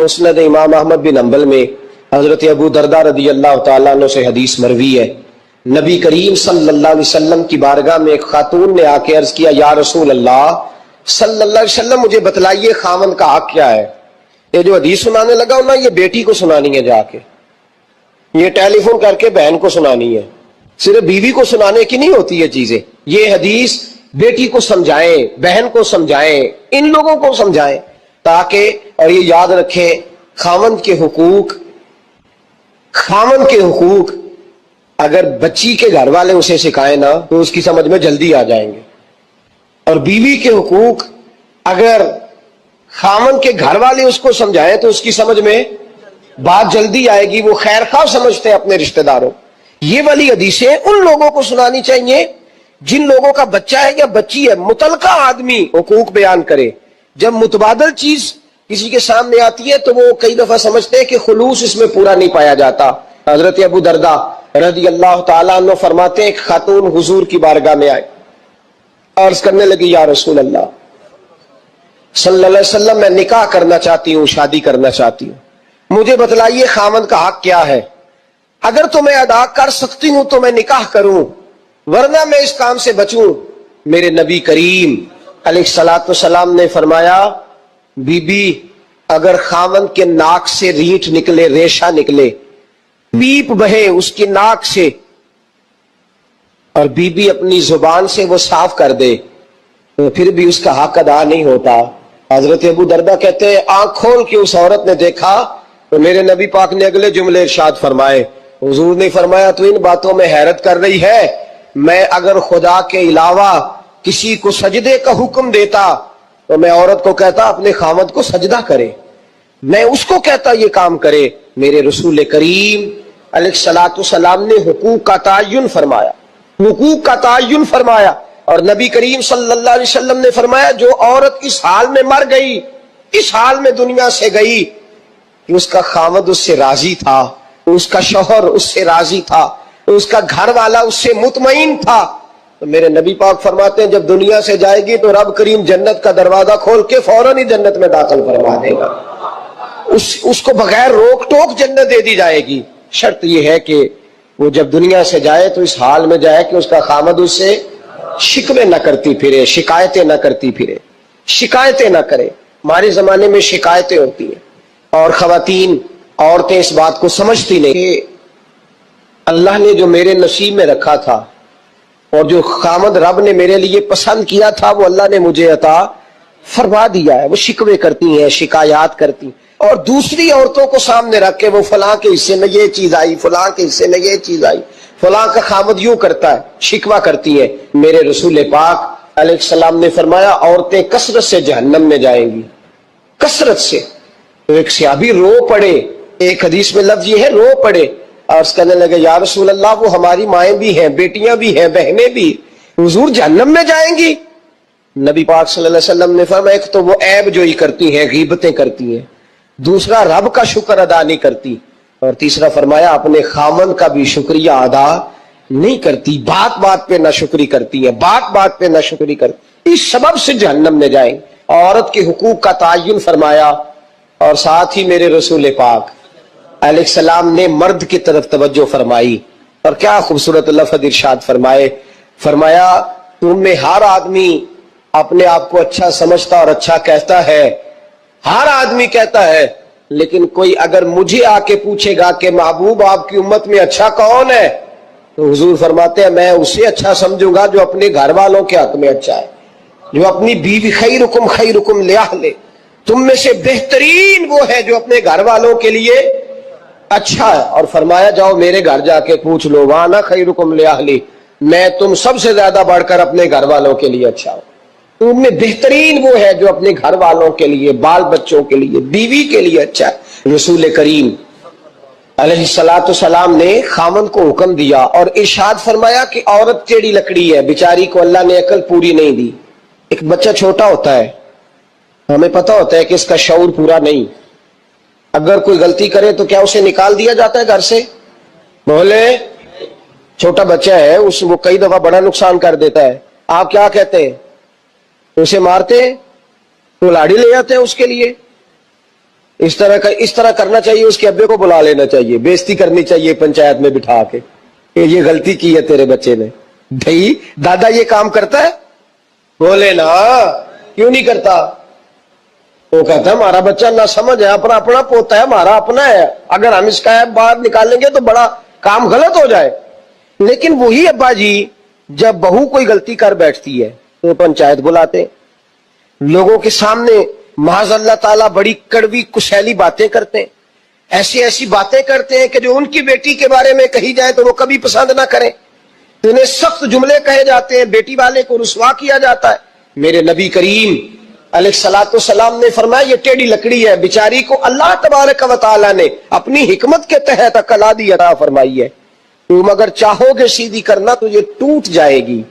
मुस्नद इमाम अहमद बिन हंबल में हजरत अबू दरदा रदी अल्लाह तआला अन्हु से हदीस मरवी है, नबी करीम सल्लल्लाहु अलैहि वसल्लम की बारगाह में एक खातून ने आके अर्ज किया, या रसूल अल्लाह सल्लल्लाहु अलैहि वसल्लम मुझे बतलाइए खामन का हक क्या है। ये जो हदीस सुनाने लगा ना, ये बेटी को सुनानी है, जाके ये टेलीफोन करके बहन को सुनानी है। सिर्फ बीवी को सुनाने की नहीं होती ये चीजें। ये हदीस बेटी को समझाएं, बहन को समझाएं, इन लोगों को समझाएं, ताकि और ये याद रखें खामन के हुकूक अगर बच्ची के घर वाले उसे सिखाएं ना तो उसकी समझ में जल्दी आ जाएंगे, और बीवी के हुकूक अगर खामन के घर वाले उसको समझाएं तो उसकी समझ में बात जल्दी आएगी। वो खैर खा समझते हैं अपने रिश्तेदारों। ये वाली हदीसें उन लोगों को सुनानी चाहिए जिन लोगों का बच्चा है या बच्ची है, मुतलका आदमी हुकूक बयान करे। जब मुतबादल चीज किसी के सामने आती है तो वो कई दफा समझते हैं कि खुलूस इसमें पूरा नहीं पाया जाता। हजरत अबू दरदा रज़ी अल्लाह ताला अन्हु फरमाते हैं, एक खातून हुजूर की बारगाह में आए, अर्ज करने लगी, या रसूल अल्लाह सल्लल्लाहु अलैहि वसल्लम मैं निकाह करना चाहती हूँ, शादी करना चाहती हूँ, मुझे बतलाइए खामन का हक क्या है। अगर तो मैं अदा कर सकती हूं तो मैं निकाह करूं, वरना मैं इस काम से बचूं। मेरे नबी करीम अलैहिस्सलातु वस्सलाम ने फरमाया, बीबी अगर खामन के नाक से रीठ निकले, रेशा निकले, पीप बहे उसकी नाक से, और बीबी अपनी जुबान से वो साफ कर दे, तो फिर भी उसका हक अदा नहीं होता। हजरत अबू दरदा कहते हैं, आंख खोल के उस औरत ने देखा तो मेरे नबी पाक ने अगले जुमले इरशाद फरमाए। हुजूर ने फरमाया, तू इन बातों में हैरत कर रही है, मैं अगर खुदा के अलावा किसी को सजदे का हुक्म देता तो मैं औरत को कहता अपने खामद को सजदा करे, मैं उसको कहता ये काम करे। मेरे रसूल करीम अलैहिस्सलातु वस्सलाम ने हुकूक का तयन फरमाया, हुकूक का तयन फरमाया। और नबी करीम सल्लल्लाहु अलैहि वसल्लम ने फरमाया, जो औरत इस हाल में मर गई, इस हाल में दुनिया से गई कि उसका खामद उससे राजी था, उसका शौहर उससे राजी था, उसका घर वाला उससे मुतमईन था, तो मेरे नबी पाक फरमाते हैं जब दुनिया से जाएगी तो रब करीम जन्नत का दरवाजा खोल के फौरन ही जन्नत में दाखिल फरमा देगा। उसको बगैर रोक टोक जन्नत दे दी जाएगी। शर्त यह है कि वो जब दुनिया से जाए तो इस हाल में जाए कि उसका खामद उससे शिकवे न करती फिरे, शिकायतें न करती फिरे, शिकायतें न करे। हमारे जमाने में शिकायतें होती हैं और खवातीन औरतें इस बात को समझती नहीं कि अल्लाह ने जो मेरे नसीब में रखा था और जो खामद रब ने मेरे लिए पसंद किया था वो अल्लाह ने मुझे अता फरमा दिया है। वो शिकवे करती हैं, शिकायत करती, और दूसरी औरतों को सामने रख के वो फलां के हिस्से में ये चीज आई, फलां के हिस्से में ये चीज आई, फलां का खामद यूं करता है, शिकवा करती है। मेरे रसूल पाक अलैहिस्सलाम ने फरमाया, औरतें कसरत से जहन्नम में जाएंगी, कसरत से। तो एक सहाबी रो पड़े, एक हदीस में लफ्ज ये है रो पड़े, और कहने लगे, या रसूल अल्लाह वो हमारी माएँ भी हैं, बेटियां भी हैं, बहनें भी, हुजूर जहन्नम में जाएंगी। नबी पाक सल्लल्लाहु अलैहि वसल्लम ने फरमाया, एक तो वो ऐब जोई करती हैं, गीबतें करती हैं, दूसरा रब का शुक्र अदा नहीं करती, और तीसरा फरमाया अपने खामन का भी शुक्रिया अदा नहीं करती, बात बात पे ना शुक्री करती है, बात बात पे ना शुक्री करती, इस सबब से जहन्नम में जाए। औरत के हुकूक का तयन फरमाया। और साथ ही मेरे रसूल पाक अलैहिस्सलाम ने मर्द की तरफ तवज्जो फरमाई, और क्या खूबसूरत लफ्ज़ इरशाद फरमाए, फरमाया तुम में हर आदमी अपने आप को अच्छा समझता और अच्छा कहता है, हर आदमी कहता है, लेकिन कोई अगर मुझे आके पूछेगा कि महबूब आपकी उम्मत में अच्छा कौन है, तो हुजूर फरमाते हैं मैं उसे अच्छा समझूंगा जो अपने घर वालों के हक में अच्छा है, जो अपनी बीवी खैरुकुम लिअहले, तुम में से बेहतरीन वो है जो अपने घर वालों के लिए अच्छा है। और फरमाया जाओ मेरे घर जाके पूछ लो, वाना खैरुकुम लिअहली, मैं तुम सबसे ज्यादा बढ़कर अपने घर वालों के लिए अच्छा हूं। तुम में बेहतरीन वो है जो अपने घर वालों के लिए, बाल बच्चों के लिए, बीवी के लिए अच्छा है। रसूल करीम अलैहिस्सलातु वस्सलाम ने खामन को हुक्म दिया और इरशाद फरमाया कि औरत टेढ़ी लकड़ी है, बेचारी को अल्लाह ने अकल पूरी नहीं दी। एक बच्चा छोटा होता है, हमें पता होता है कि इसका शऊर पूरा नहीं, अगर कोई गलती करे तो क्या उसे निकाल दिया जाता है घर से? बोले, छोटा बच्चा है, वो कई दफा बड़ा नुकसान कर देता है, आप क्या कहते हैं? उसे मारते हैं, तो लाड़ी ले आते हैं उसके लिए, اس طرح کرنا چاہیے، اس کے ابے کو بلا لینا چاہیے، بےزتی کرنی چاہیے پنچایت میں بٹھا کے کہ یہ غلطی کی ہے تیرے بچے نے۔ بھائی دادا یہ کام کرتا ہے؟ بولے نا، کیوں نہیں کرتا؟ وہ کہتا ہے ہمارا بچہ نہ سمجھ ہے، اپنا پوتا ہے، ہمارا اپنا ہے، اگر ہم اس کا باہر نکالیں گے تو بڑا کام غلط ہو جائے۔ لیکن وہی ابا جی جب بہو کوئی غلطی کر بیٹھتی ہے تو پنچایت بلاتے، لوگوں کے سامنے معاذ اللہ تعالیٰ بڑی کڑوی کسیلی باتیں کرتے ہیں، ایسی باتیں کرتے ہیں کہ جو ان کی بیٹی کے بارے میں کہی جائے تو وہ کبھی پسند نہ کریں، انہیں سخت جملے کہے جاتے ہیں، بیٹی والے کو رسوا کیا جاتا ہے۔ میرے نبی کریم علیہ الصلوۃ والسلام نے فرمایا یہ ٹیڑھی لکڑی ہے، بیچاری کو اللہ تبارک و تعالیٰ نے اپنی حکمت کے تحت عقل عطا فرمائی ہے، تم اگر چاہو گے سیدھی کرنا تو یہ ٹوٹ جائے گی،